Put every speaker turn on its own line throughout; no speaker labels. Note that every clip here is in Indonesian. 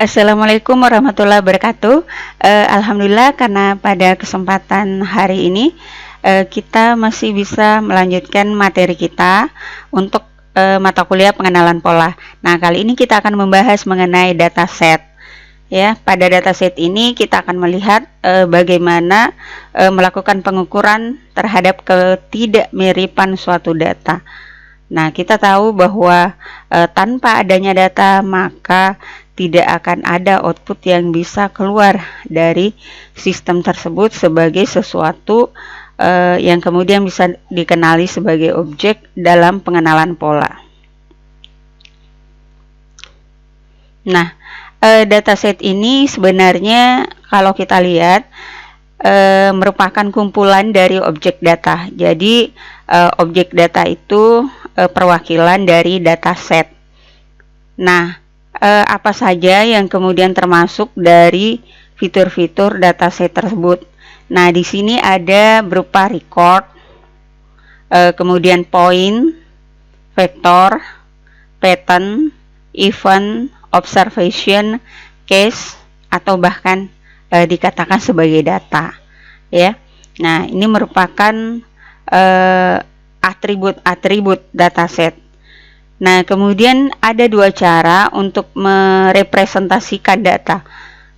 Assalamualaikum warahmatullahi wabarakatuh. Alhamdulillah karena pada kesempatan hari ini kita masih bisa melanjutkan materi kita untuk mata kuliah pengenalan pola. Nah, kali ini kita akan membahas mengenai dataset. Ya, pada dataset ini kita akan melihat bagaimana melakukan pengukuran terhadap ketidakmiripan suatu data. Nah, kita tahu bahwa tanpa adanya data maka tidak akan ada output yang bisa keluar dari sistem tersebut sebagai sesuatu yang kemudian bisa dikenali sebagai objek dalam pengenalan pola. Nah, dataset ini sebenarnya kalau kita lihat merupakan kumpulan dari objek data. Jadi objek data itu perwakilan dari dataset. Nah, apa saja yang kemudian termasuk dari fitur-fitur dataset tersebut? Nah, di sini ada berupa record, kemudian point, vector, pattern, event, observation, case, atau bahkan dikatakan sebagai data, ya. Nah, ini merupakan atribut-atribut dataset. Nah, kemudian ada dua cara untuk merepresentasikan data.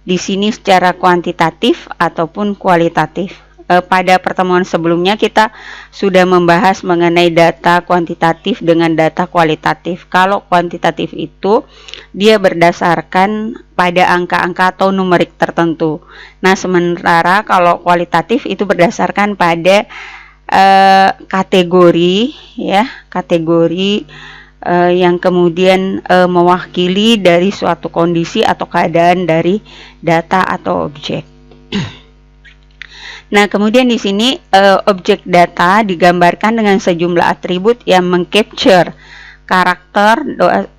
Di sini secara kuantitatif ataupun kualitatif. Pada pertemuan sebelumnya kita sudah membahas mengenai data kuantitatif dengan data kualitatif. Kalau kuantitatif itu dia berdasarkan pada angka-angka atau numerik tertentu. Nah, sementara kalau kualitatif itu berdasarkan pada kategori, ya, kategori yang kemudian mewakili dari suatu kondisi atau keadaan dari data atau objek. Nah, kemudian di sini objek data digambarkan dengan sejumlah atribut yang mengcapture karakter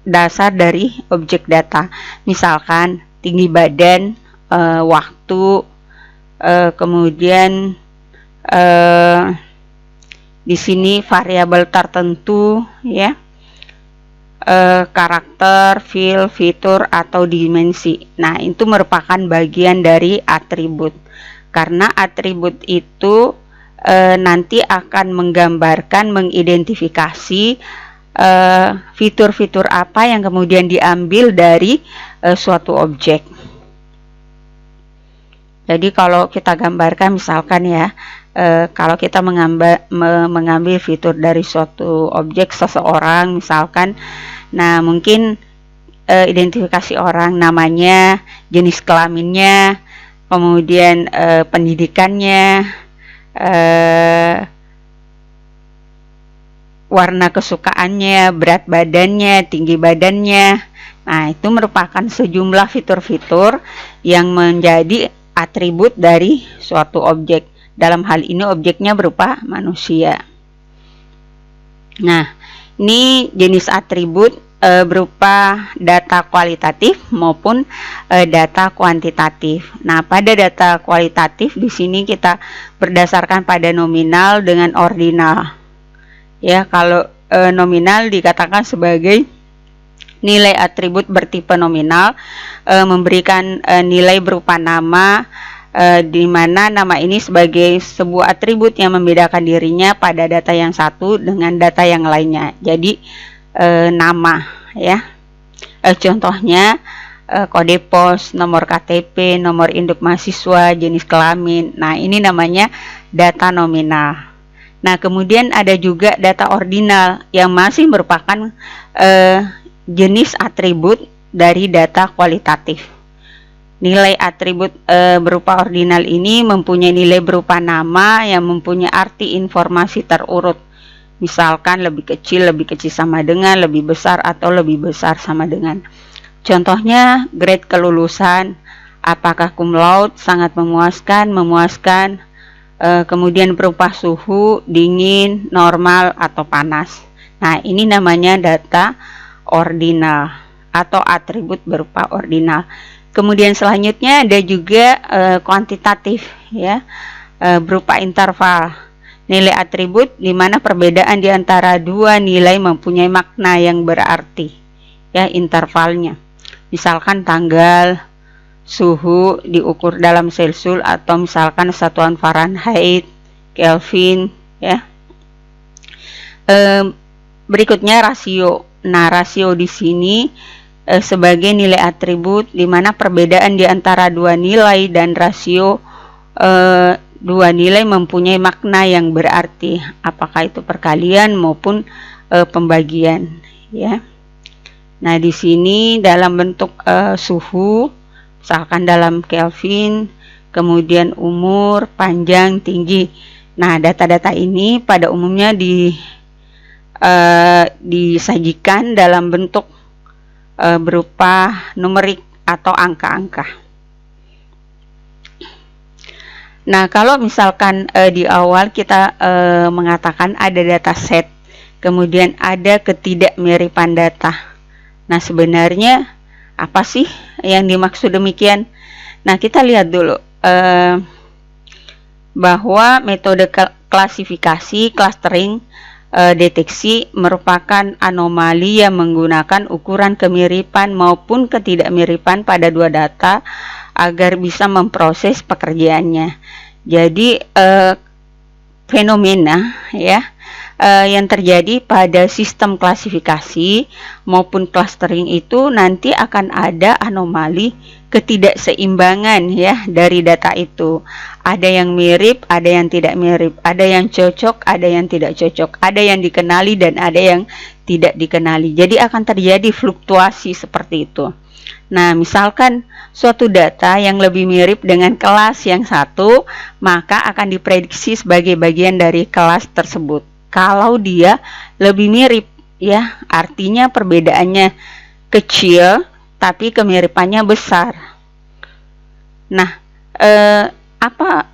dasar dari objek data. Misalkan tinggi badan, waktu, kemudian di sini variabel tertentu, ya. Karakter, feel, fitur, atau dimensi. Nah, itu merupakan bagian dari atribut. Karena atribut itu nanti akan menggambarkan, mengidentifikasi fitur-fitur apa yang kemudian diambil dari suatu objek. Jadi kalau kita gambarkan misalkan ya, kalau kita mengambil fitur dari suatu objek seseorang misalkan, nah mungkin identifikasi orang, namanya, jenis kelaminnya, kemudian pendidikannya, warna kesukaannya, berat badannya, tinggi badannya. Nah, itu merupakan sejumlah fitur-fitur yang menjadi atribut dari suatu objek. Dalam hal ini objeknya berupa manusia. Nah, ini jenis atribut berupa data kualitatif maupun data kuantitatif. Nah, pada data kualitatif di sini kita berdasarkan pada nominal dengan ordinal. Ya, kalau nominal dikatakan sebagai nilai atribut bertipe nominal, memberikan nilai berupa nama, di mana nama ini sebagai sebuah atribut yang membedakan dirinya pada data yang satu dengan data yang lainnya. Jadi nama, ya. Contohnya kode pos, nomor KTP, nomor induk mahasiswa, jenis kelamin. Nah, ini namanya data nominal. Nah, kemudian ada juga data ordinal yang masih merupakan jenis atribut dari data kualitatif. Nilai atribut berupa ordinal ini mempunyai nilai berupa nama yang mempunyai arti informasi terurut. Misalkan lebih kecil sama dengan, lebih besar atau lebih besar sama dengan. Contohnya grade kelulusan, apakah cum laude, sangat memuaskan, memuaskan, kemudian berupa suhu, dingin, normal, atau panas. Nah, ini namanya data ordinal atau atribut berupa ordinal. Kemudian selanjutnya ada juga kuantitatif, ya, berupa interval. Nilai atribut di mana perbedaan di antara dua nilai mempunyai makna yang berarti, ya, intervalnya. misalkan tanggal, suhu diukur dalam Celcius atau misalkan satuan Fahrenheit, Kelvin, ya. Berikutnya rasio. Nah, rasio di sini sebagai nilai atribut, di mana perbedaan di antara dua nilai dan rasio dua nilai mempunyai makna yang berarti, apakah itu perkalian maupun pembagian, ya. Nah, di sini dalam bentuk suhu, misalkan dalam Kelvin, kemudian umur, panjang, tinggi. Nah, data-data ini pada umumnya disajikan dalam bentuk berupa numerik atau angka-angka. Nah, kalau misalkan di awal kita mengatakan ada data set, kemudian ada ketidakmiripan data. Nah, sebenarnya apa sih yang dimaksud demikian? Nah, kita lihat dulu bahwa metode klasifikasi, clustering, deteksi merupakan anomali yang menggunakan ukuran kemiripan maupun ketidakmiripan pada dua data agar bisa memproses pekerjaannya. Jadi fenomena, ya, yang terjadi pada sistem klasifikasi maupun clustering itu nanti akan ada anomali ketidakseimbangan, ya, dari data itu. Ada yang mirip, ada yang tidak mirip, ada yang cocok, ada yang tidak cocok, ada yang dikenali dan ada yang tidak dikenali. Jadi akan terjadi fluktuasi seperti itu. Nah, misalkan suatu data yang lebih mirip dengan kelas yang satu, maka akan diprediksi sebagai bagian dari kelas tersebut. Kalau dia lebih mirip, ya, artinya perbedaannya kecil tapi kemiripannya besar. Nah, apa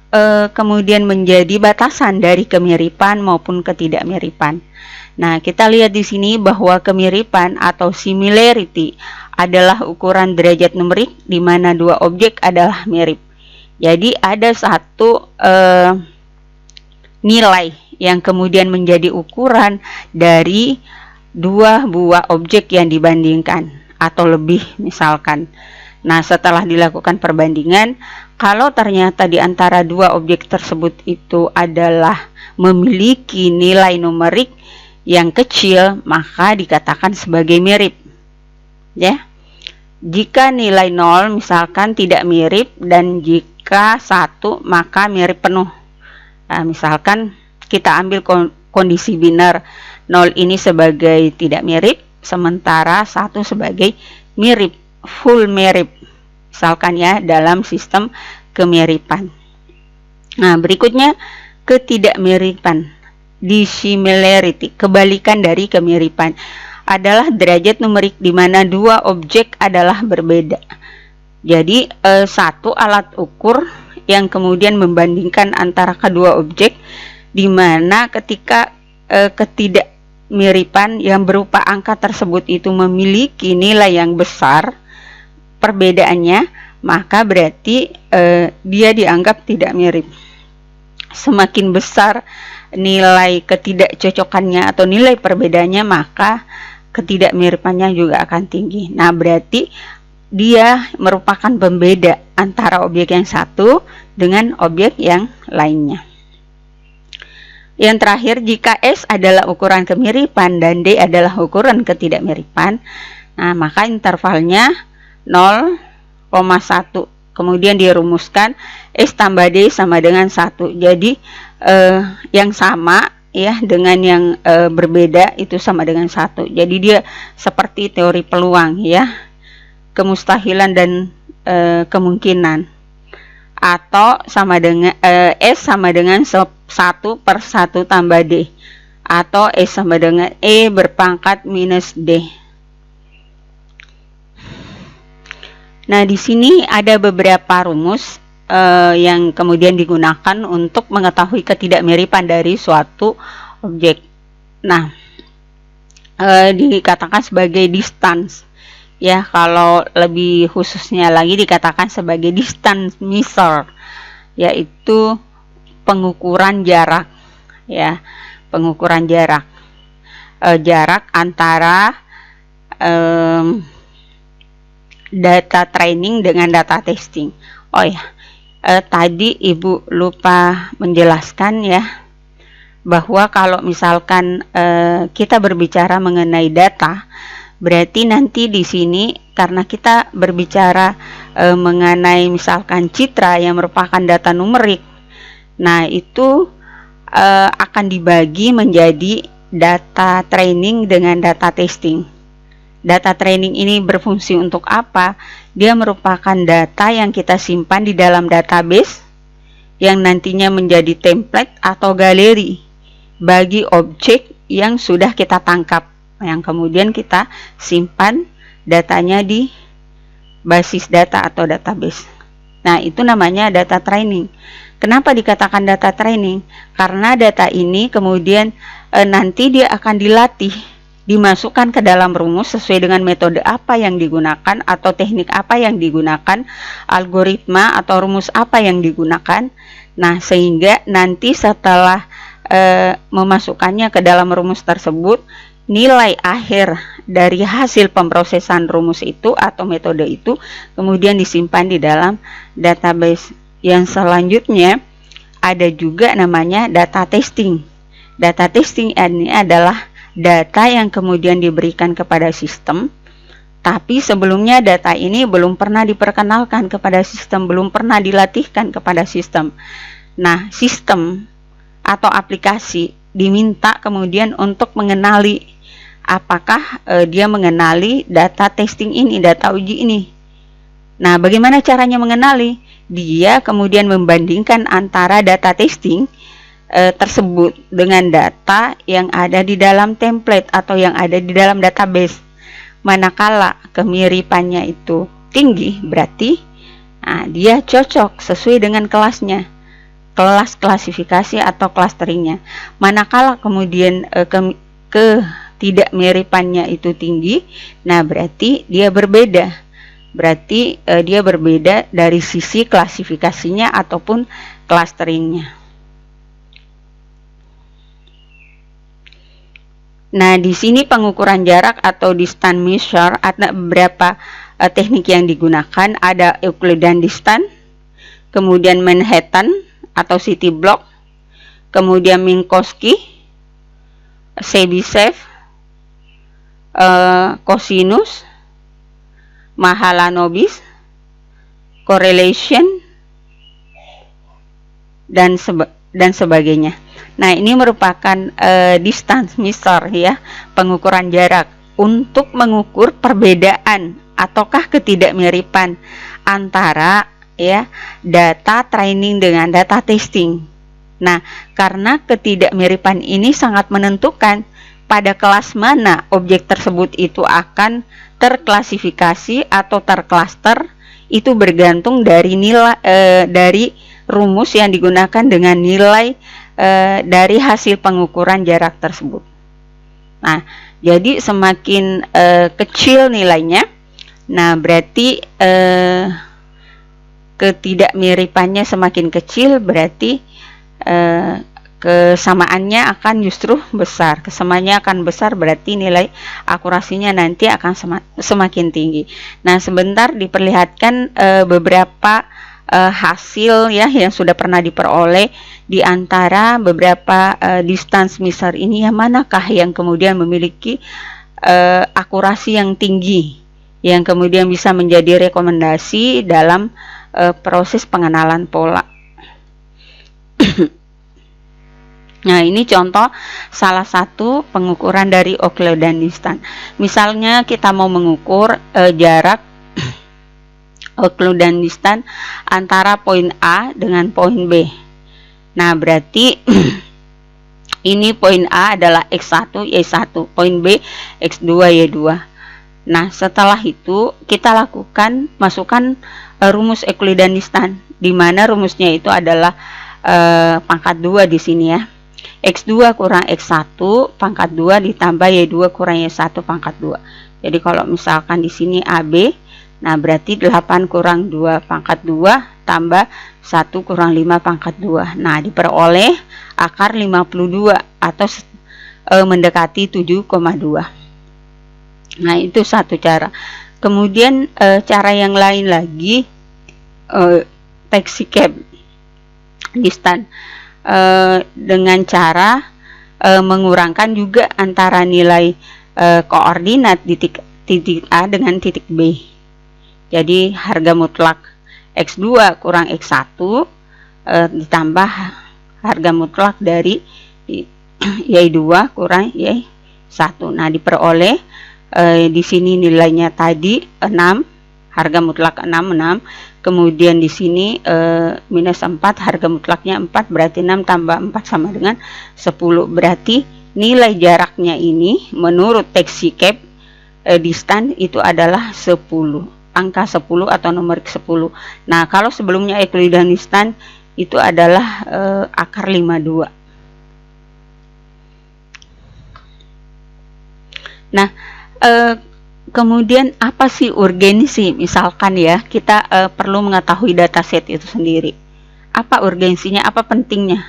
kemudian menjadi batasan dari kemiripan maupun ketidakmiripan? Nah, kita lihat di sini bahwa kemiripan atau similarity adalah ukuran derajat numerik di mana dua objek adalah mirip. Jadi ada satu nilai yang kemudian menjadi ukuran dari dua buah objek yang dibandingkan atau lebih misalkan. Nah, setelah dilakukan perbandingan, kalau ternyata di antara dua objek tersebut itu adalah memiliki nilai numerik yang kecil, maka dikatakan sebagai mirip, ya. Jika nilai 0 misalkan tidak mirip, dan jika 1 maka mirip penuh. Nah, misalkan kita ambil kondisi biner, 0 ini sebagai tidak mirip, sementara 1 sebagai mirip, full mirip, misalkan, ya, dalam sistem kemiripan. Nah, berikutnya ketidakmiripan, dissimilarity, kebalikan dari kemiripan, adalah derajat numerik di mana dua objek adalah berbeda. Jadi satu alat ukur yang kemudian membandingkan antara kedua objek, di mana ketika ketidakmiripan yang berupa angka tersebut itu memiliki nilai yang besar perbedaannya, maka berarti dia dianggap tidak mirip. Semakin besar nilai ketidakcocokannya atau nilai perbedaannya, maka ketidakmiripannya juga akan tinggi. Nah, berarti dia merupakan pembeda antara objek yang satu dengan objek yang lainnya. Yang terakhir, jika S adalah ukuran kemiripan dan D adalah ukuran ketidakmiripan, nah, maka intervalnya 0,1. Kemudian dirumuskan S tambah D sama dengan 1. Jadi yang sama, ya, dengan yang berbeda itu sama dengan 1. Jadi dia seperti teori peluang, ya, kemustahilan dan kemungkinan, atau sama dengan S sama dengan 1/1 tambah D, atau S sama dengan E berpangkat minus D. Nah, di sini ada beberapa rumus yang kemudian digunakan untuk mengetahui ketidakmiripan dari suatu objek. Nah, dikatakan sebagai distance, ya, kalau lebih khususnya lagi dikatakan sebagai distance measure, yaitu pengukuran jarak, ya, pengukuran jarak, jarak antara data training dengan data testing. Oh ya, tadi Ibu lupa menjelaskan ya, bahwa kalau misalkan kita berbicara mengenai data, berarti nanti di sini karena kita berbicara mengenai misalkan citra yang merupakan data numerik, nah itu akan dibagi menjadi data training dengan data testing. Data training ini berfungsi untuk apa? Dia merupakan data yang kita simpan di dalam database yang nantinya menjadi template atau galeri bagi objek yang sudah kita tangkap, yang kemudian kita simpan datanya di basis data atau database. Nah, itu namanya data training. Kenapa dikatakan data training? Karena data ini kemudian nanti dia akan dilatih, dimasukkan ke dalam rumus sesuai dengan metode apa yang digunakan atau teknik apa yang digunakan, algoritma atau rumus apa yang digunakan. Nah, sehingga nanti setelah memasukkannya ke dalam rumus tersebut, nilai akhir dari hasil pemrosesan rumus itu atau metode itu kemudian disimpan di dalam database. Yang selanjutnya ada juga namanya data testing. Data testing ini adalah data yang kemudian diberikan kepada sistem, tapi sebelumnya data ini belum pernah diperkenalkan kepada sistem, belum pernah dilatihkan kepada sistem. Nah, sistem atau aplikasi diminta kemudian untuk mengenali apakah dia mengenali data testing ini, data uji ini. Nah, bagaimana caranya mengenali? Dia kemudian membandingkan antara data testing tersebut dengan data yang ada di dalam template atau yang ada di dalam database. Manakala kemiripannya itu tinggi, berarti dia cocok sesuai dengan kelasnya, kelas klasifikasi atau clusteringnya. Manakala kemudian ketidakmiripannya itu tinggi, nah berarti dia berbeda. Berarti dia berbeda dari sisi klasifikasinya ataupun clusteringnya. Nah, di sini pengukuran jarak atau distance measure, ada beberapa teknik yang digunakan. Ada Euclidean distance, kemudian Manhattan atau city block, kemudian Minkowski, Chebyshev, cosinus, Mahalanobis, correlation, dan sebagainya. Nah, ini merupakan distance measure ya, pengukuran jarak untuk mengukur perbedaan ataukah ketidakmiripan antara ya data training dengan data testing. Nah, karena ketidakmiripan ini sangat menentukan pada kelas mana objek tersebut itu akan terklasifikasi atau tercluster, itu bergantung dari nilai dari rumus yang digunakan dengan nilai dari hasil pengukuran jarak tersebut. Nah, jadi semakin kecil nilainya, nah berarti ketidakmiripannya semakin kecil, berarti kesamaannya akan justru besar. Kesamaannya akan besar berarti nilai akurasinya nanti akan semakin tinggi. Nah, sebentar diperlihatkan beberapa hasil ya yang sudah pernah diperoleh di antara beberapa distance measure ini, yang manakah yang kemudian memiliki akurasi yang tinggi, yang kemudian bisa menjadi rekomendasi dalam proses pengenalan pola. Nah, ini contoh salah satu pengukuran dari Euclidean distance. Misalnya kita mau mengukur jarak Euclidean distance antara poin A dengan poin B. Nah, berarti ini poin A adalah X1 Y1, poin B X2 Y2. Nah, setelah itu kita masukkan rumus Euclidean distance, di mana rumusnya itu adalah pangkat 2 di sini ya. X2 kurang X1 pangkat 2 ditambah Y2 kurang Y1 pangkat 2. Jadi kalau misalkan di sini AB, nah berarti 8 kurang 2 pangkat 2 tambah 1 kurang 5 pangkat 2. Nah, diperoleh akar 52 atau mendekati 7,2. Nah, itu satu cara. Kemudian cara yang lain lagi, taxi-cab distance dengan cara mengurangkan juga antara nilai koordinat titik A dengan titik B. Jadi harga mutlak X2 kurang X1 ditambah harga mutlak dari Y2 kurang Y1. Nah, diperoleh di sini nilainya tadi 6, harga mutlak 6, kemudian di sini minus 4, harga mutlaknya 4, berarti 6 tambah 4 sama dengan 10. Berarti nilai jaraknya ini menurut taxi-cab distance itu adalah 10, angka 10 atau numerik 10. Nah, kalau sebelumnya Euclidean distance itu adalah akar 52. Nah, kemudian apa sih urgensi? Misalkan ya, kita perlu mengetahui dataset itu sendiri. Apa urgensinya? Apa pentingnya?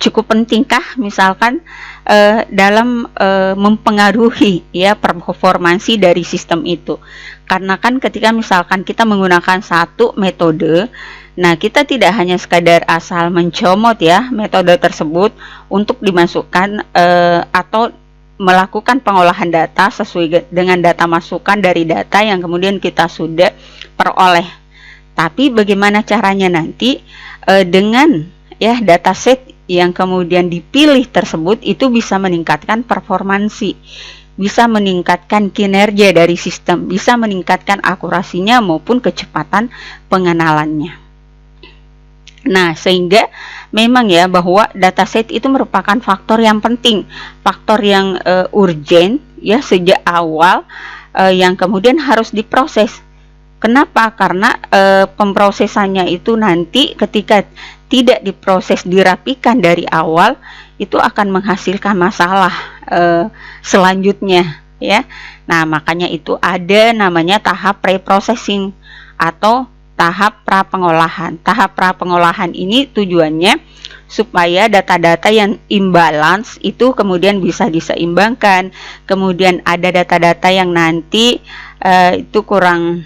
Cukup pentingkah misalkan dalam mempengaruhi ya performansi dari sistem itu? Karena kan ketika misalkan kita menggunakan satu metode, nah kita tidak hanya sekadar asal mencomot ya metode tersebut untuk dimasukkan atau melakukan pengolahan data sesuai dengan data masukan dari data yang kemudian kita sudah peroleh. Tapi bagaimana caranya nanti dengan ya dataset yang kemudian dipilih tersebut itu bisa meningkatkan performansi, bisa meningkatkan kinerja dari sistem, bisa meningkatkan akurasinya maupun kecepatan pengenalannya. Nah, sehingga memang ya bahwa dataset itu merupakan faktor yang penting, faktor yang urgent ya sejak awal yang kemudian harus diproses. Kenapa? Karena pemrosesannya itu nanti ketika tidak diproses dirapikan dari awal itu akan menghasilkan masalah selanjutnya ya. Nah, makanya itu ada namanya tahap pre-processing atau tahap pra-pengolahan. Tahap pra-pengolahan ini tujuannya supaya data-data yang imbalance itu kemudian bisa diseimbangkan. Kemudian ada data-data yang nanti itu kurang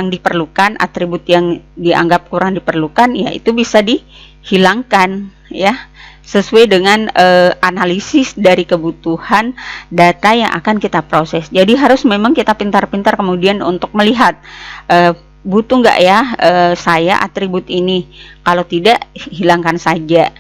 diperlukan, atribut yang dianggap kurang diperlukan, ya itu bisa dihilangkan ya sesuai dengan analisis dari kebutuhan data yang akan kita proses. Jadi harus memang kita pintar-pintar kemudian untuk melihat butuh nggak ya saya atribut ini, kalau tidak hilangkan saja,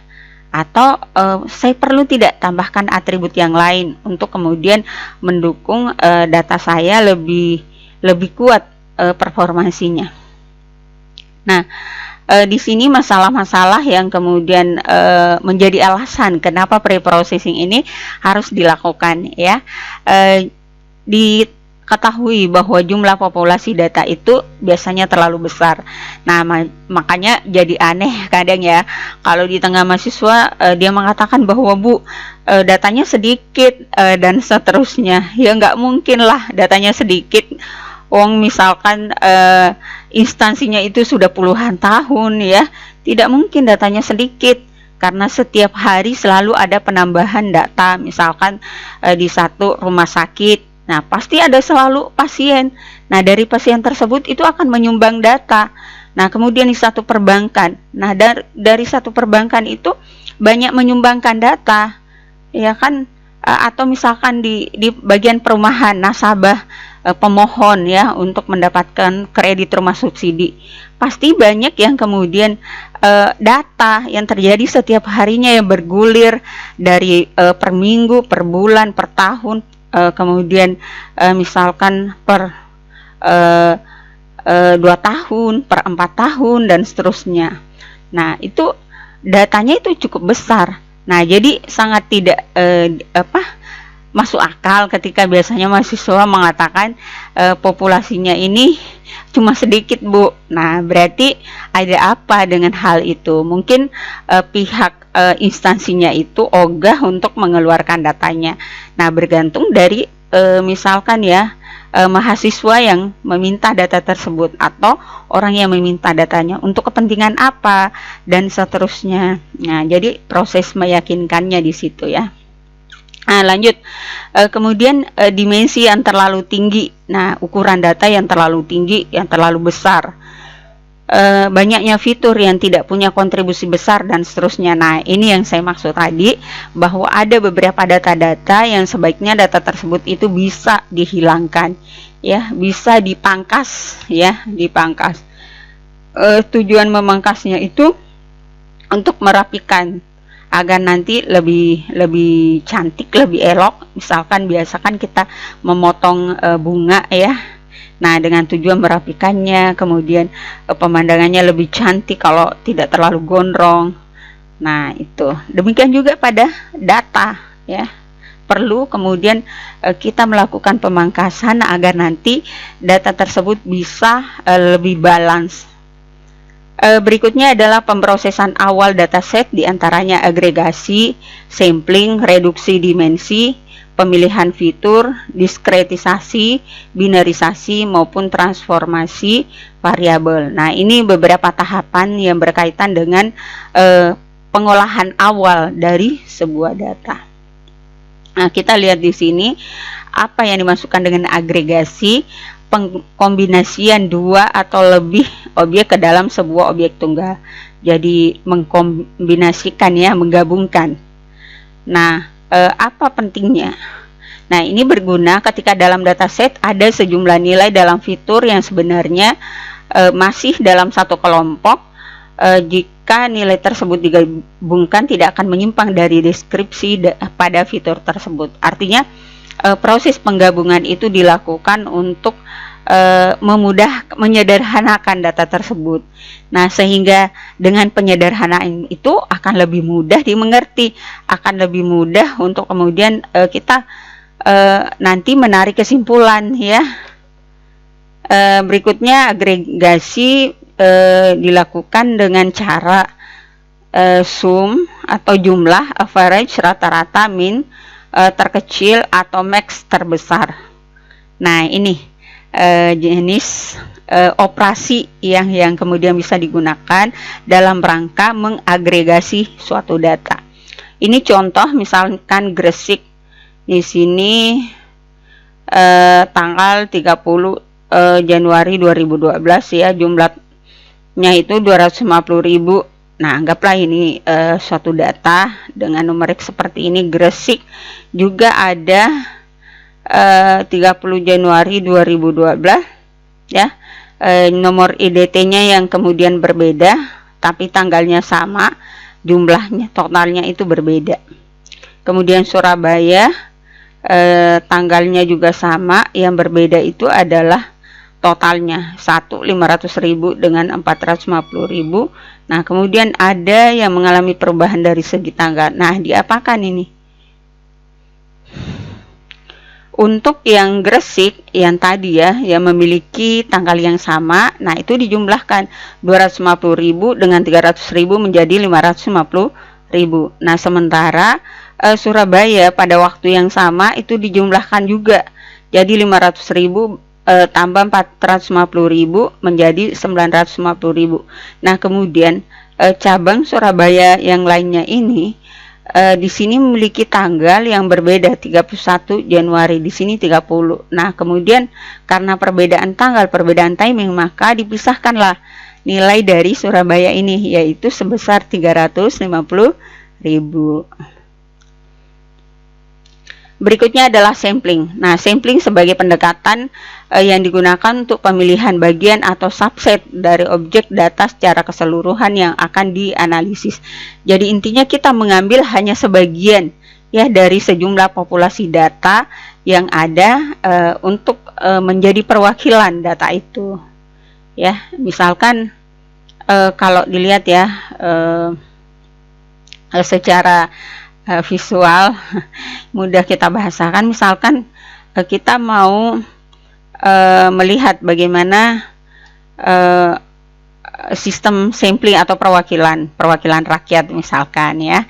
atau saya perlu tidak tambahkan atribut yang lain untuk kemudian mendukung data saya lebih kuat performansinya. Nah, di sini masalah-masalah yang kemudian menjadi alasan kenapa pre-processing ini harus dilakukan ya. Diketahui bahwa jumlah populasi data itu biasanya terlalu besar. Nah, makanya jadi aneh kadang ya kalau di tengah mahasiswa dia mengatakan bahwa Bu, datanya sedikit dan seterusnya. Ya nggak mungkin lah datanya sedikit. Misalkan instansinya itu sudah puluhan tahun ya, tidak mungkin datanya sedikit karena setiap hari selalu ada penambahan data. Misalkan di satu rumah sakit, nah pasti ada selalu pasien. Nah dari pasien tersebut itu akan menyumbang data. Nah kemudian di satu perbankan, nah dari satu perbankan itu banyak menyumbangkan data, ya kan? Atau misalkan di bagian perumahan, nasabah pemohon ya untuk mendapatkan kredit rumah subsidi, pasti banyak yang kemudian data yang terjadi setiap harinya yang bergulir dari per minggu, per bulan, per tahun, kemudian misalkan per 2 tahun, per 4 tahun dan seterusnya. Nah itu datanya itu cukup besar. Nah jadi sangat tidak masuk akal ketika biasanya mahasiswa mengatakan populasinya ini cuma sedikit Bu. Nah berarti ada apa dengan hal itu? Mungkin pihak instansinya itu ogah untuk mengeluarkan datanya. Nah bergantung dari misalkan ya mahasiswa yang meminta data tersebut atau orang yang meminta datanya untuk kepentingan apa dan seterusnya. Nah jadi proses meyakinkannya di situ ya. Nah, lanjut. Kemudian dimensi yang terlalu tinggi. Nah, ukuran data yang terlalu tinggi, yang terlalu besar. Banyaknya fitur yang tidak punya kontribusi besar dan seterusnya. Nah, ini yang saya maksud tadi, bahwa ada beberapa data-data yang sebaiknya data tersebut itu bisa dihilangkan, ya, bisa dipangkas, ya, dipangkas. Tujuan memangkasnya itu untuk merapikan agar nanti lebih cantik, lebih elok. Misalkan biasakan kita memotong bunga, ya. Nah, dengan tujuan merapikannya, kemudian pemandangannya lebih cantik kalau tidak terlalu gondrong. Nah, itu. Demikian juga pada data, ya. Perlu kemudian kita melakukan pemangkasan agar nanti data tersebut bisa lebih balance. Berikutnya adalah pemrosesan awal dataset, diantaranya agregasi, sampling, reduksi dimensi, pemilihan fitur, diskretisasi, binarisasi, maupun transformasi variabel. Nah, ini beberapa tahapan yang berkaitan dengan pengolahan awal dari sebuah data. Nah, kita lihat di sini apa yang dimasukkan dengan agregasi. Pengkombinasian dua atau lebih objek ke dalam sebuah objek tunggal. Jadi mengkombinasikan, ya, menggabungkan. Nah, apa pentingnya? Nah, ini berguna ketika dalam dataset ada sejumlah nilai dalam fitur yang sebenarnya masih dalam satu kelompok. Jika nilai tersebut digabungkan tidak akan menyimpang dari deskripsi pada fitur tersebut. Artinya proses penggabungan itu dilakukan untuk menyederhanakan data tersebut. Nah, sehingga dengan penyederhanaan itu akan lebih mudah dimengerti, akan lebih mudah untuk kemudian kita nanti menarik kesimpulan, ya. Berikutnya agregasi dilakukan dengan cara sum atau jumlah, average rata-rata, min terkecil, atau max terbesar. Nah, ini jenis operasi yang kemudian bisa digunakan dalam rangka mengagregasi suatu data. Ini contoh, misalkan Gresik di sini tanggal 30 Januari 2012, ya, jumlahnya itu 250.000. Nah, anggaplah ini suatu data dengan numerik seperti ini. Gresik juga ada 30 Januari 2012, ya. Nomor IDT-nya yang kemudian berbeda, tapi tanggalnya sama, jumlahnya totalnya itu berbeda. Kemudian Surabaya, tanggalnya juga sama, yang berbeda itu adalah totalnya 500.000 dengan 450.000. Nah, kemudian ada yang mengalami perubahan dari segi tanggal. Nah, diapakan ini? Untuk yang Gresik yang tadi, ya, yang memiliki tanggal yang sama, nah itu dijumlahkan 250.000 dengan 300.000 menjadi 550.000. Nah, sementara Surabaya pada waktu yang sama itu dijumlahkan juga, jadi 500.000 tambah 450.000 menjadi 950.000. Nah, kemudian cabang Surabaya yang lainnya ini di sini memiliki tanggal yang berbeda, 31 Januari, di sini 30. Nah, kemudian karena perbedaan tanggal, perbedaan timing, maka dipisahkanlah nilai dari Surabaya ini, yaitu sebesar 350.000. Berikutnya adalah sampling. Nah, sampling sebagai pendekatan yang digunakan untuk pemilihan bagian atau subset dari objek data secara keseluruhan yang akan dianalisis. Jadi intinya kita mengambil hanya sebagian, ya, dari sejumlah populasi data yang ada untuk menjadi perwakilan data itu. Ya, misalkan kalau dilihat, ya, secara visual mudah kita bahasakan. Misalkan kita mau melihat bagaimana sistem sampling atau perwakilan rakyat, misalkan, ya,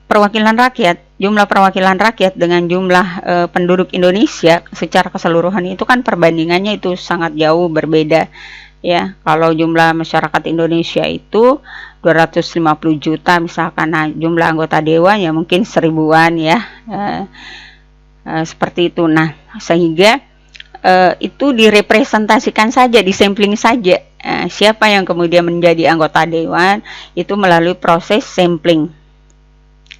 perwakilan rakyat, jumlah perwakilan rakyat dengan jumlah penduduk Indonesia secara keseluruhan itu kan perbandingannya itu sangat jauh berbeda. ya. Kalau jumlah masyarakat Indonesia itu 250 juta misalkan, nah jumlah anggota dewan ya mungkin 1000-an ya, seperti itu. Nah, sehingga itu direpresentasikan saja, disampling saja. Siapa yang kemudian menjadi anggota dewan itu melalui proses sampling.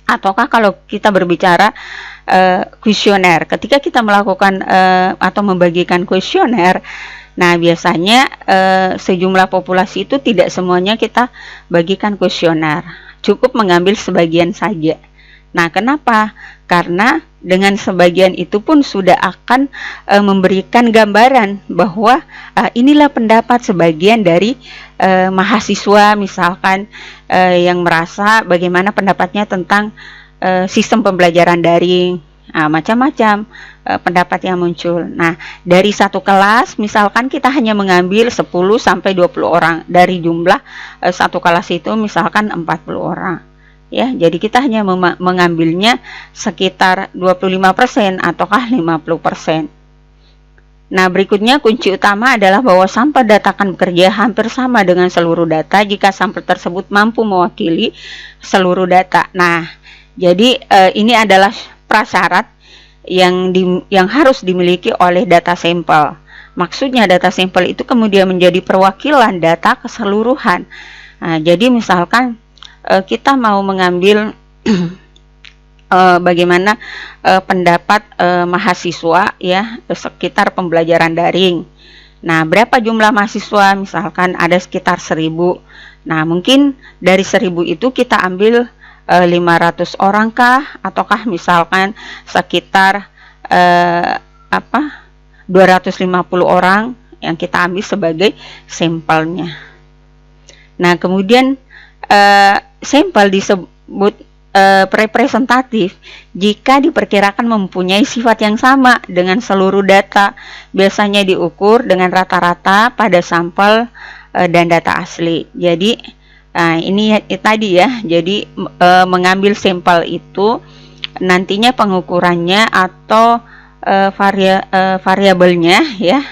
Ataukah kalau kita berbicara kuesioner, ketika kita melakukan atau membagikan kuesioner, nah biasanya sejumlah populasi itu tidak semuanya kita bagikan kuesioner, cukup mengambil sebagian saja. Nah, kenapa? Karena dengan sebagian itu pun sudah akan memberikan gambaran bahwa inilah pendapat sebagian dari mahasiswa misalkan yang merasa bagaimana pendapatnya tentang sistem pembelajaran daring, macam-macam pendapat yang muncul. Nah, dari satu kelas misalkan kita hanya mengambil 10 sampai 20 orang dari jumlah satu kelas itu misalkan 40 orang. Ya, jadi kita hanya mengambilnya sekitar 25% ataukah 50%. Nah, berikutnya kunci utama adalah bahwa sampel data akan bekerja hampir sama dengan seluruh data jika sampel tersebut mampu mewakili seluruh data. Nah, jadi ini adalah prasyarat yang harus dimiliki oleh data sampel. Maksudnya data sampel itu kemudian menjadi perwakilan data keseluruhan. Nah, jadi misalkan kita mau mengambil bagaimana pendapat mahasiswa ya sekitar pembelajaran daring. Nah, berapa jumlah mahasiswa? Misalkan ada sekitar 1000. Nah, mungkin dari 1000 itu kita ambil 500 orang kah, ataukah misalkan sekitar 250 orang yang kita ambil sebagai sampelnya. Nah, kemudian sampel disebut representatif jika diperkirakan mempunyai sifat yang sama dengan seluruh data, biasanya diukur dengan rata-rata pada sampel dan data asli. Jadi ini tadi ya, jadi mengambil sampel itu nantinya pengukurannya atau variabelnya ya,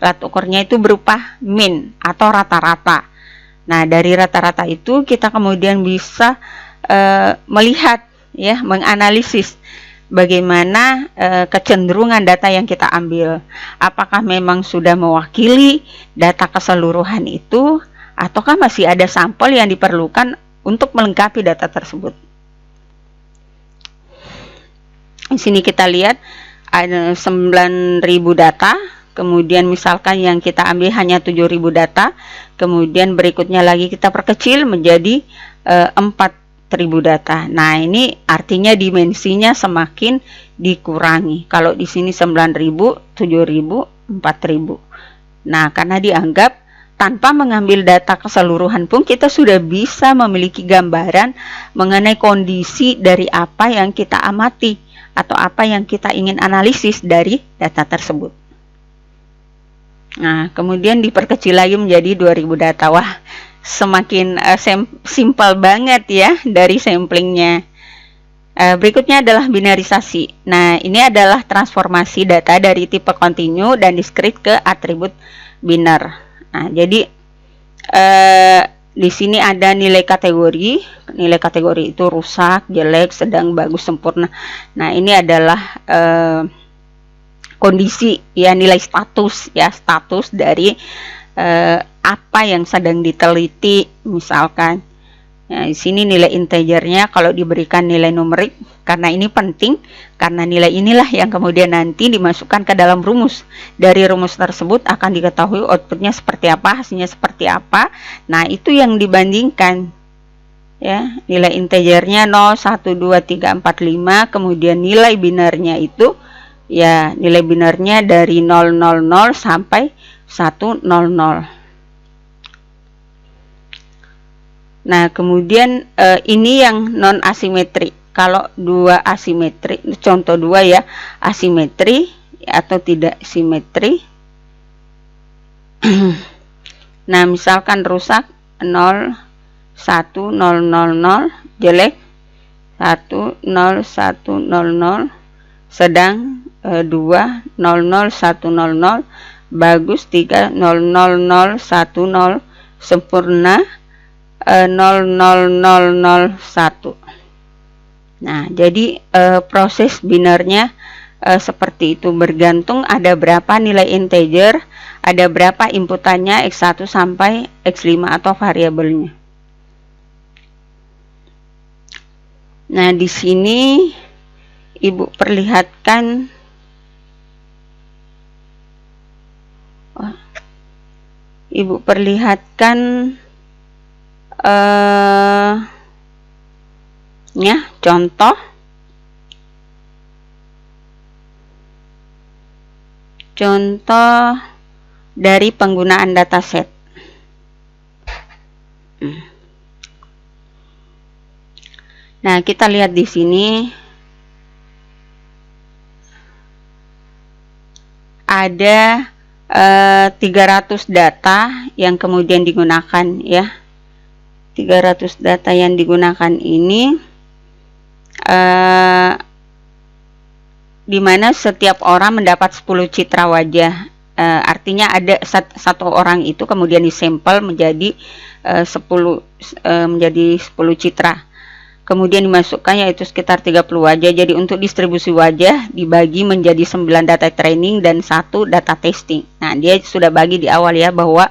alat ukurnya itu berupa mean atau rata-rata. Nah, dari rata-rata itu kita kemudian bisa melihat ya, menganalisis bagaimana kecenderungan data yang kita ambil. Apakah memang sudah mewakili data keseluruhan itu, ataukah masih ada sampel yang diperlukan untuk melengkapi data tersebut. Di sini kita lihat ada 9.000 data. Kemudian misalkan yang kita ambil hanya 7.000 data, kemudian berikutnya lagi kita perkecil menjadi 4.000 data. Nah, ini artinya dimensinya semakin dikurangi. Kalau di sini 9.000, 7.000, 4.000. Nah, karena dianggap tanpa mengambil data keseluruhan pun kita sudah bisa memiliki gambaran mengenai kondisi dari apa yang kita amati atau apa yang kita ingin analisis dari data tersebut. Nah, kemudian diperkecil lagi menjadi 2.000 data. Wah, semakin simpel banget ya dari samplingnya. Berikutnya adalah binarisasi. Nah, ini adalah transformasi data dari tipe kontinu dan diskrit ke atribut biner. Nah, jadi di sini ada nilai kategori. Nilai kategori itu rusak, jelek, sedang, bagus, sempurna. Nah, ini adalah kondisi ya, nilai status ya, status dari apa yang sedang diteliti misalkan. Nah, di sini nilai integernya kalau diberikan nilai numerik, karena ini penting, karena nilai inilah yang kemudian nanti dimasukkan ke dalam rumus. Dari rumus tersebut akan diketahui outputnya seperti apa, hasilnya seperti apa. Nah, itu yang dibandingkan ya, nilai integernya 0, 1, 2, 3, 4, 5, kemudian nilai binarnya itu ya, nilai binarnya dari 000 sampai 100. Nah, kemudian ini yang non asimetri. Kalau dua asimetri, contoh dua ya, asimetri atau tidak simetri. Nah, misalkan rusak 0, 1, 0, 0, 0, jelek 1, 0, 1, 0, 0, sedang 2, 0, 0, 1, 0, 0, bagus 3000010 sempurna 00001. Nah, jadi proses binarnya seperti itu, bergantung ada berapa nilai integer, ada berapa inputannya X1 sampai X5 atau variabelnya. Nah, di sini Ibu perlihatkan ya, contoh dari penggunaan dataset. Nah, kita lihat di sini ada 300 data yang kemudian digunakan, ya. 300 data yang digunakan ini di mana setiap orang mendapat 10 citra wajah. Artinya ada satu orang itu kemudian disampel menjadi 10 citra. Kemudian dimasukkan yaitu sekitar 30 wajah. Jadi untuk distribusi wajah dibagi menjadi 9 data training dan 1 data testing. Nah, dia sudah bagi di awal ya bahwa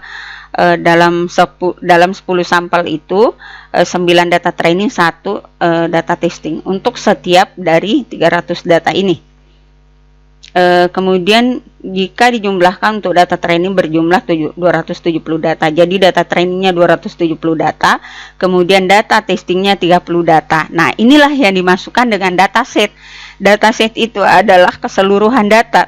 dalam 10 sampel itu 9 data training, 1 data testing untuk setiap dari 300 data ini. Kemudian jika dijumlahkan untuk data training berjumlah 270 data. Jadi data trainingnya 270 data, kemudian data testingnya 30 data. Nah, inilah yang dimasukkan dengan dataset. Dataset itu adalah keseluruhan data.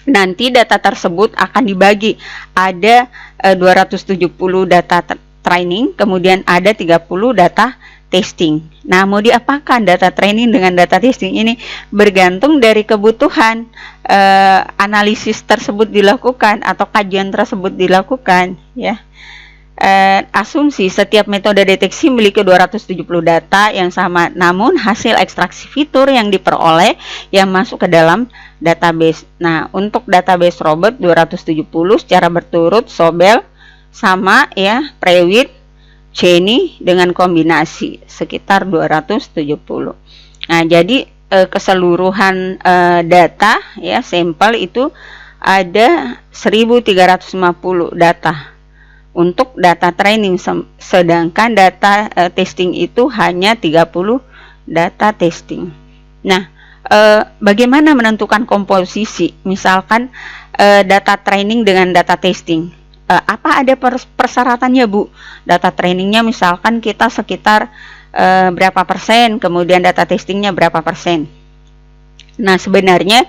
Nanti data tersebut akan dibagi, ada 270 data training, kemudian ada 30 data testing. Nah, mau diapakan data training dengan data testing ini? Bergantung dari kebutuhan analisis tersebut dilakukan atau kajian tersebut dilakukan, ya. Asumsi setiap metode deteksi memiliki 270 data yang sama, namun hasil ekstraksi fitur yang diperoleh yang masuk ke dalam database. Nah, untuk database robot 270 secara berturut, Sobel sama ya, Prewitt, Cheney dengan kombinasi sekitar 270. Nah, jadi keseluruhan data ya, sampel itu ada 1350 data untuk data training, sedangkan data testing itu hanya 30 data testing. Nah, bagaimana menentukan komposisi? Misalkan data training dengan data testing. Apa ada persyaratannya, Bu? Data trainingnya misalkan kita sekitar berapa persen, kemudian data testingnya berapa persen. Nah, sebenarnya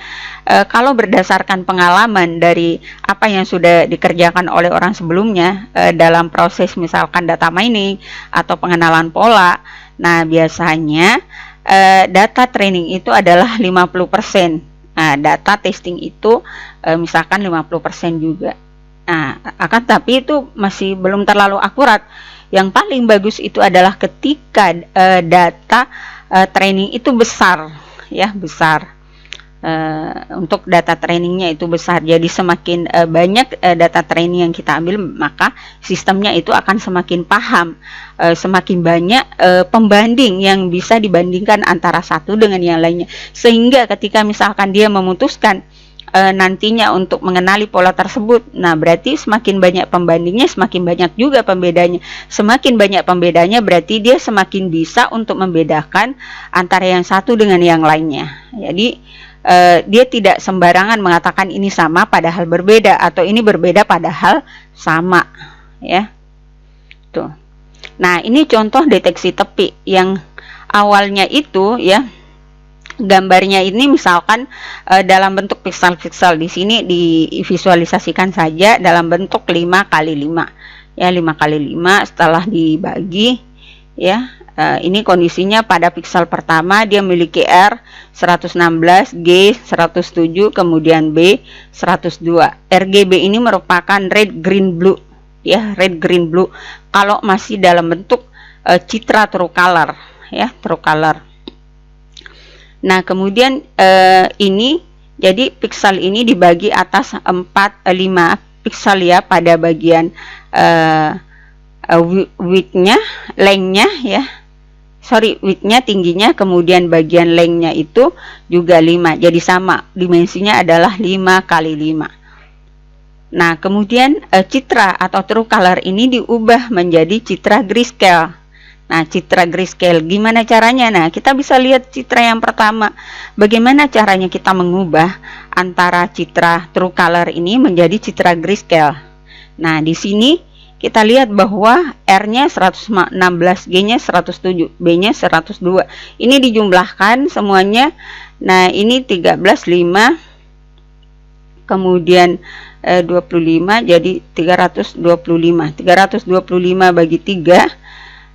kalau berdasarkan pengalaman dari apa yang sudah dikerjakan oleh orang sebelumnya dalam proses misalkan data mining atau pengenalan pola, nah biasanya data training itu adalah 50%. Nah, data testing itu misalkan 50% juga. Nah, tapi itu masih belum terlalu akurat. Yang paling bagus itu adalah ketika data training itu besar, ya, besar. Untuk data trainingnya itu besar. Jadi semakin banyak data training yang kita ambil, maka sistemnya itu akan semakin paham, semakin banyak pembanding yang bisa dibandingkan antara satu dengan yang lainnya. Sehingga ketika misalkan dia memutuskan nantinya untuk mengenali pola tersebut, nah berarti semakin banyak pembandingnya, semakin banyak juga pembedanya. Semakin banyak pembedanya berarti dia semakin bisa untuk membedakan antara yang satu dengan yang lainnya. Jadi dia tidak sembarangan mengatakan ini sama padahal berbeda, atau ini berbeda padahal sama, ya. Tuh. Nah, ini contoh deteksi tepi yang awalnya itu ya, gambarnya ini misalkan dalam bentuk piksel-piksel. Di sini divisualisasikan saja dalam bentuk 5x5 ya, 5x5 setelah dibagi ya. Ini kondisinya pada piksel pertama dia memiliki R 116, G 107, kemudian B 102. RGB ini merupakan red green blue ya, red green blue kalau masih dalam bentuk citra true color ya, true color. Nah, kemudian ini Jadi piksel ini dibagi atas 5 piksel ya pada bagian width-nya, length-nya ya. Sorry, width-nya, tingginya, kemudian bagian length-nya itu juga 5. Jadi sama, dimensinya adalah 5 kali 5. Nah, kemudian citra atau true color ini diubah menjadi citra grayscale. Nah, citra grayscale gimana caranya? Nah, kita bisa lihat citra yang pertama. Bagaimana caranya kita mengubah antara citra true color ini menjadi citra grayscale? Nah, di sini kita lihat bahwa R-nya 116, G-nya 107, B-nya 102. Ini dijumlahkan semuanya. Nah, ini 13, 5, kemudian 25, jadi 325. 325 bagi 3,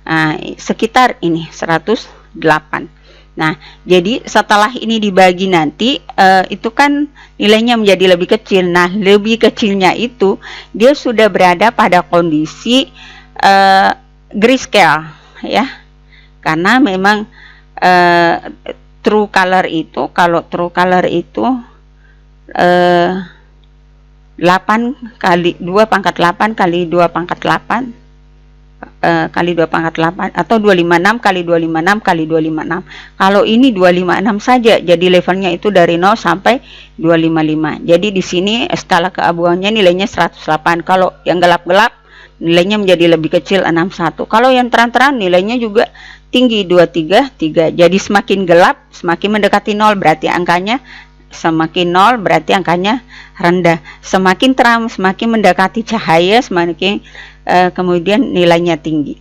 nah, sekitar ini 108. Nah, jadi setelah ini dibagi nanti itu kan nilainya menjadi lebih kecil. Nah, lebih kecilnya itu dia sudah berada pada kondisi grayscale ya. Karena memang true color itu, kalau true color itu 8 kali 2 pangkat 8 kali 2 pangkat 8 kali 2 pangkat 8 atau 256 kali 256 kali 256. Kalau ini 256 saja, jadi levelnya itu dari 0 sampai 255. Jadi di sini skala keabuannya nilainya 108. Kalau yang gelap-gelap nilainya menjadi lebih kecil 61. Kalau yang terang-terang nilainya juga tinggi 233. Jadi semakin gelap semakin mendekati 0, berarti angkanya semakin 0 berarti angkanya rendah. Semakin terang semakin mendekati cahaya, semakin kemudian nilainya tinggi.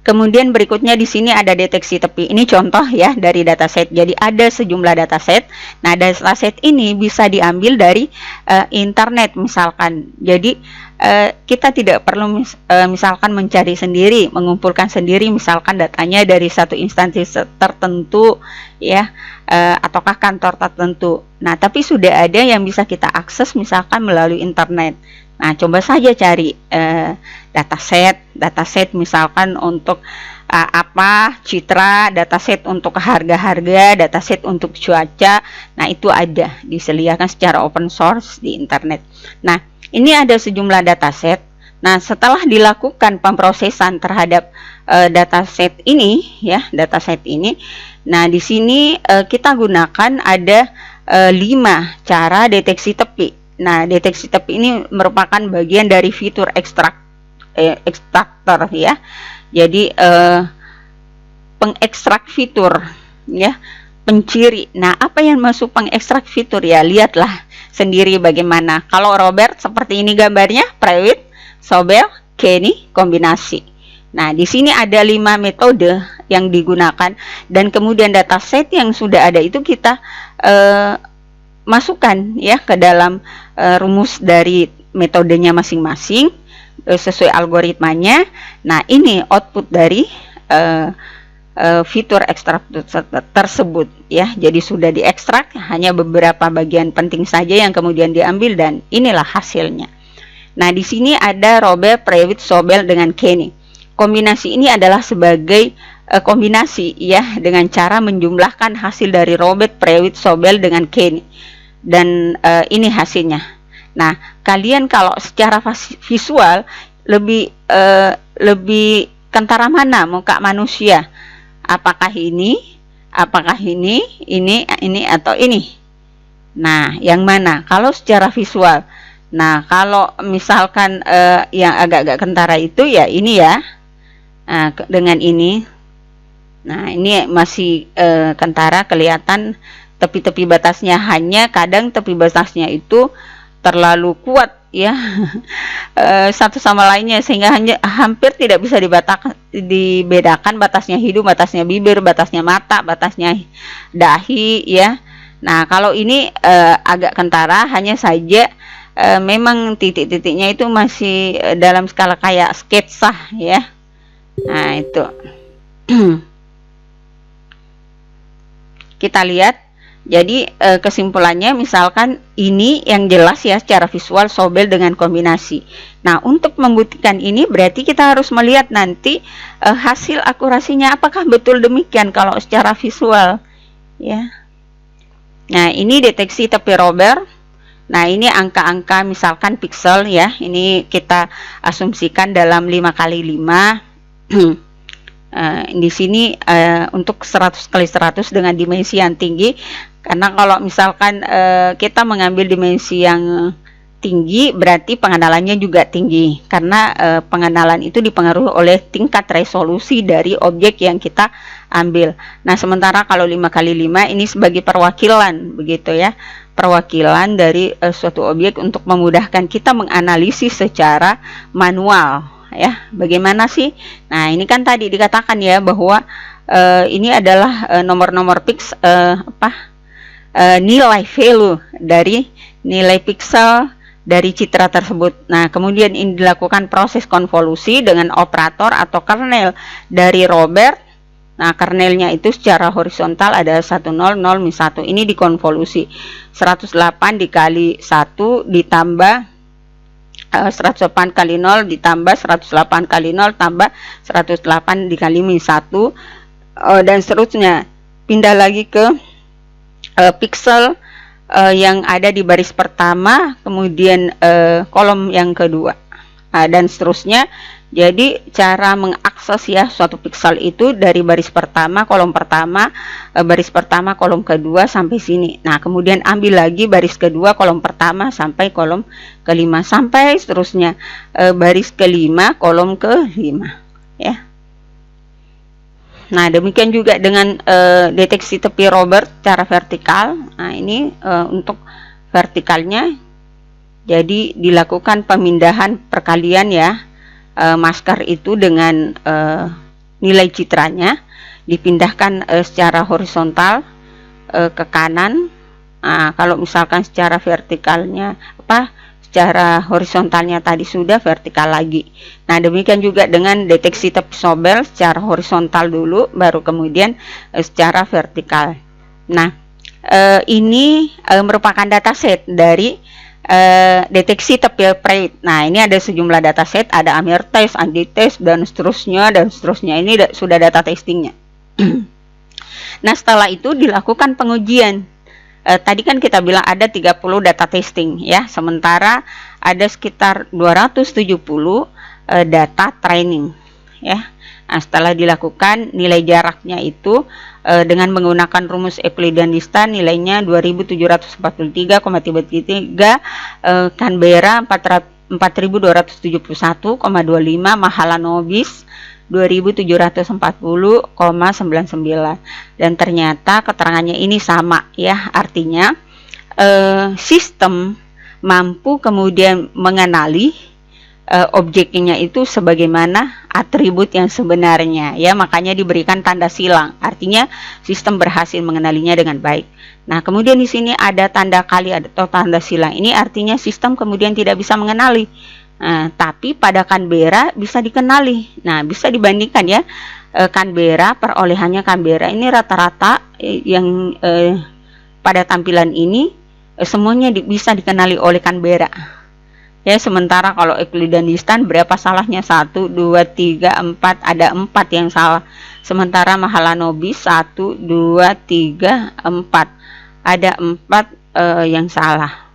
Kemudian berikutnya di sini ada deteksi tepi. Ini contoh ya dari dataset. Jadi ada sejumlah dataset. Nah, dataset ini bisa diambil dari internet misalkan. Jadi kita tidak perlu misalkan mencari sendiri, mengumpulkan sendiri misalkan datanya dari satu instansi tertentu ya, ataukah kantor tertentu. Nah, tapi sudah ada yang bisa kita akses misalkan melalui internet. Nah, coba saja cari dataset misalkan untuk apa, citra, dataset untuk harga-harga, dataset untuk cuaca. Nah, itu ada disediakan secara open source di internet. Nah, ini ada sejumlah dataset. Nah, setelah dilakukan pemrosesan terhadap dataset ini ya, dataset ini. Nah, di sini kita gunakan ada 5 cara deteksi tepi. Nah, deteksi tepi ini merupakan bagian dari fitur ekstraktor ya. Jadi pengekstrak fitur ya, penciri. Nah, apa yang masuk pengekstrak fitur ya? Lihatlah sendiri bagaimana. Kalau Robert seperti ini gambarnya, private, Sobel, Kenny, kombinasi. Nah, di sini ada 5 metode yang digunakan dan kemudian dataset yang sudah ada itu kita masukkan ya ke dalam rumus dari metodenya masing-masing sesuai algoritmanya. Nah, ini output dari fitur ekstrak tersebut ya. Jadi sudah diekstrak, hanya beberapa bagian penting saja yang kemudian diambil dan inilah hasilnya. Nah, di sini ada Robert, Prewitt, Sobel dengan Kenny. Kombinasi ini adalah sebagai kombinasi ya, dengan cara menjumlahkan hasil dari Robert, Prewitt, Sobel dengan Kenny. Dan ini hasilnya. Nah, kalian kalau secara visual lebih kentara mana muka manusia? Apakah ini atau ini? Nah, yang mana? Kalau secara visual. Nah, kalau misalkan yang agak-agak kentara itu ya ini ya. Nah, dengan ini. Nah, ini masih kentara, kelihatan tepi-tepi batasnya, hanya kadang tepi batasnya itu terlalu kuat ya satu sama lainnya sehingga hampir tidak bisa dibedakan batasnya hidung, batasnya bibir, batasnya mata, batasnya dahi ya. Nah, kalau ini agak kentara, hanya saja memang titik-titiknya itu masih dalam skala kayak sketsa ya. Nah, itu kita lihat. Jadi kesimpulannya misalkan ini yang jelas ya secara visual Sobel dengan kombinasi. Nah, untuk membuktikan ini berarti kita harus melihat nanti hasil akurasinya apakah betul demikian kalau secara visual ya. Nah, ini deteksi tepi Robert. Nah, ini angka-angka misalkan pixel ya. Ini kita asumsikan dalam 5x5. Di sini untuk 100x100 dengan dimensi yang tinggi. Karena kalau misalkan kita mengambil dimensi yang tinggi, berarti pengenalannya juga tinggi. Karena pengenalan itu dipengaruhi oleh tingkat resolusi dari objek yang kita ambil. Nah, sementara kalau 5x5 ini sebagai perwakilan, begitu ya. Perwakilan dari suatu objek untuk memudahkan kita menganalisis secara manual ya. Bagaimana sih? Nah, ini kan tadi dikatakan ya bahwa ini adalah nomor-nomor pixel nilai value dari nilai pixel dari citra tersebut. Nah, kemudian ini dilakukan proses konvolusi dengan operator atau kernel dari Robert. Nah, kernelnya itu secara horizontal ada 10, 0, 1. Ini dikonvolusi 108 dikali 1 ditambah 108 kali 0 ditambah 108 kali 0 tambah 108 dikali min 1 dan seterusnya. Pindah lagi ke pixel yang ada di baris pertama, kemudian kolom yang kedua, dan seterusnya. Jadi cara mengakses ya suatu pixel itu dari baris pertama, kolom pertama, baris pertama, kolom kedua sampai sini. Nah, kemudian ambil lagi baris kedua, kolom pertama sampai kolom kelima, sampai seterusnya baris kelima, kolom kelima ya. Nah, demikian juga dengan deteksi tepi Robert secara vertikal. Nah, ini untuk vertikalnya, jadi dilakukan pemindahan perkalian ya. Masker itu dengan nilai citranya dipindahkan secara horizontal ke kanan. Nah, kalau misalkan secara vertikalnya secara horizontalnya tadi sudah, vertikal lagi. Nah, demikian juga dengan deteksi tepi Sobel secara horizontal dulu, baru kemudian secara vertikal. Nah, ini merupakan dataset dari deteksi tepi Pratt. Nah, ini ada sejumlah dataset, ada Amir test, Andi test, dan seterusnya dan seterusnya. Ini sudah data testingnya. Nah, setelah itu dilakukan pengujian. Tadi kan kita bilang ada 30 data testing ya, sementara ada sekitar 270 data training ya. Nah, setelah dilakukan, nilai jaraknya itu dengan menggunakan rumus Euclidean nilainya 2743,33, Canberra 4271,25, Mahalanobis 2740,99. Dan ternyata keterangannya ini sama ya, artinya sistem mampu kemudian mengenali objeknya itu sebagaimana atribut yang sebenarnya ya, makanya diberikan tanda silang, artinya sistem berhasil mengenalinya dengan baik. Nah, kemudian di sini ada tanda kali atau tanda silang, ini artinya sistem kemudian tidak bisa mengenali. Nah, tapi pada Canberra bisa dikenali. Nah, bisa dibandingkan ya, Canberra, perolehannya Canberra ini rata-rata yang pada tampilan ini semuanya bisa dikenali oleh Canberra ya. Sementara kalau Euclideanistan berapa salahnya? 1, 2, 3, 4, ada 4 yang salah. Sementara Mahalanobis 1, 2, 3, 4, ada 4 yang salah.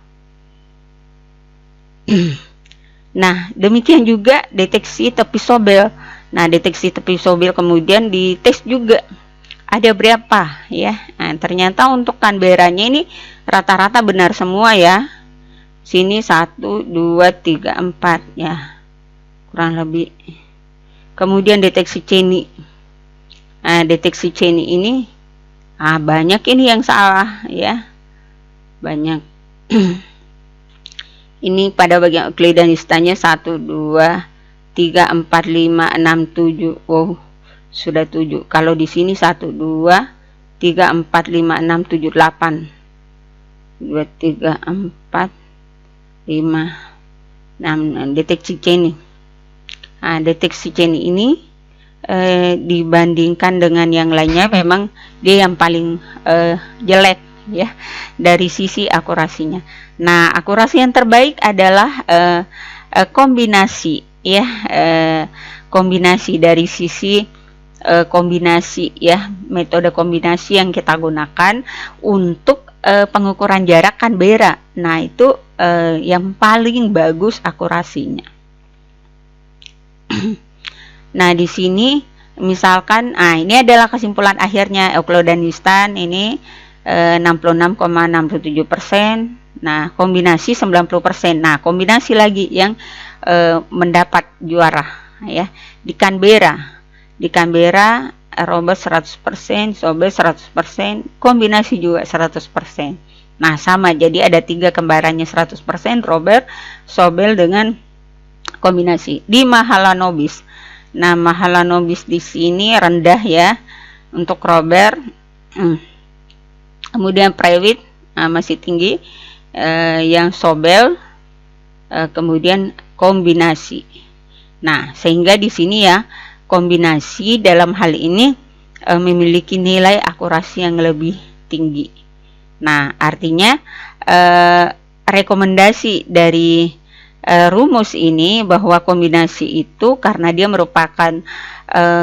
Nah, demikian juga deteksi tepi Sobel. Nah, deteksi tepi Sobel kemudian dites juga ada berapa ya. Nah, ternyata untuk Canberra-nya ini rata-rata benar semua ya. Sini 1, 2, 3, 4 ya, kurang lebih. Kemudian deteksi Cheney. Nah, deteksi Cheney ini banyak ini yang salah ya, banyak. Ini pada bagian Euclideanistannya 1, 2, 3, 4, 5, 6, 7. Oh, sudah 7. Kalau di sini 1, 2, 3, 4, 5, 6, 7, 8. 2, 3, 4, 5, 6. Deteksi Cheney. Nah, deteksi Cheney ini dibandingkan dengan yang lainnya memang dia yang paling jelek ya dari sisi akurasinya. Nah, akurasi yang terbaik adalah kombinasi ya, kombinasi dari sisi kombinasi ya, metode kombinasi yang kita gunakan untuk pengukuran jarak Canberra. Nah, itu yang paling bagus akurasinya. Nah, di sini misalkan, ini adalah kesimpulan akhirnya Euclideanistan ini 66,67%. Nah, kombinasi 90%. Nah, kombinasi lagi yang mendapat juara ya. Di Canberra Robert 100%, Sobel 100%, kombinasi juga 100%. Nah, sama, jadi ada 3 kembarannya 100%, Robert, Sobel dengan kombinasi. Di Mahalanobis. Nah, Mahalanobis di sini rendah ya untuk Robert. Kemudian Prewitt masih tinggi, yang Sobel, kemudian kombinasi. Nah, sehingga di sini ya kombinasi dalam hal ini memiliki nilai akurasi yang lebih tinggi. Nah, artinya rekomendasi dari rumus ini bahwa kombinasi itu karena dia merupakan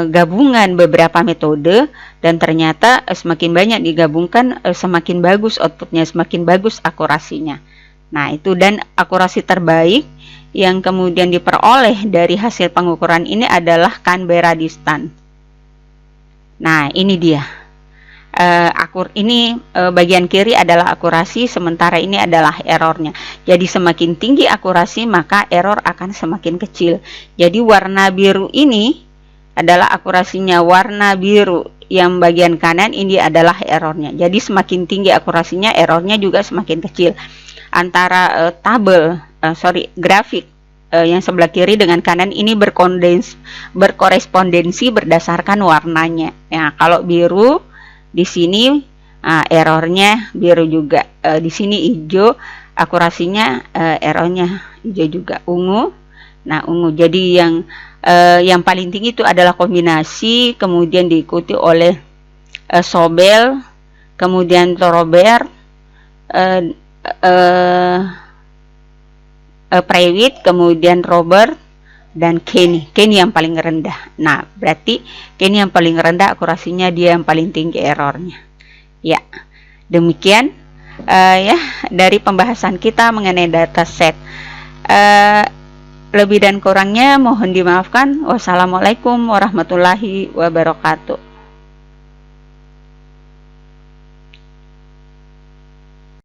gabungan beberapa metode, dan ternyata semakin banyak digabungkan semakin bagus outputnya, semakin bagus akurasinya. Nah, itu, dan akurasi terbaik yang kemudian diperoleh dari hasil pengukuran ini adalah Canberra distance. Nah, ini dia. Bagian kiri adalah akurasi, sementara ini adalah errornya. Jadi semakin tinggi akurasi maka error akan semakin kecil. Jadi warna biru ini adalah akurasinya, warna biru yang bagian kanan ini adalah errornya. Jadi semakin tinggi akurasinya, errornya juga semakin kecil. Antara grafik yang sebelah kiri dengan kanan ini berkorespondensi berdasarkan warnanya. Ya, kalau biru di sini errornya biru juga. Di sini hijau, akurasinya errornya hijau juga. Ungu. Nah, ungu. Jadi yang paling tinggi itu adalah kombinasi, kemudian diikuti oleh Sobel, kemudian Robert, Prewitt, kemudian Robert, dan Kenny yang paling rendah. Nah, berarti Kenny yang paling rendah akurasinya, dia yang paling tinggi errornya. Ya, demikian ya dari pembahasan kita mengenai dataset. Lebih dan kurangnya mohon dimaafkan. Wassalamualaikum warahmatullahi wabarakatuh.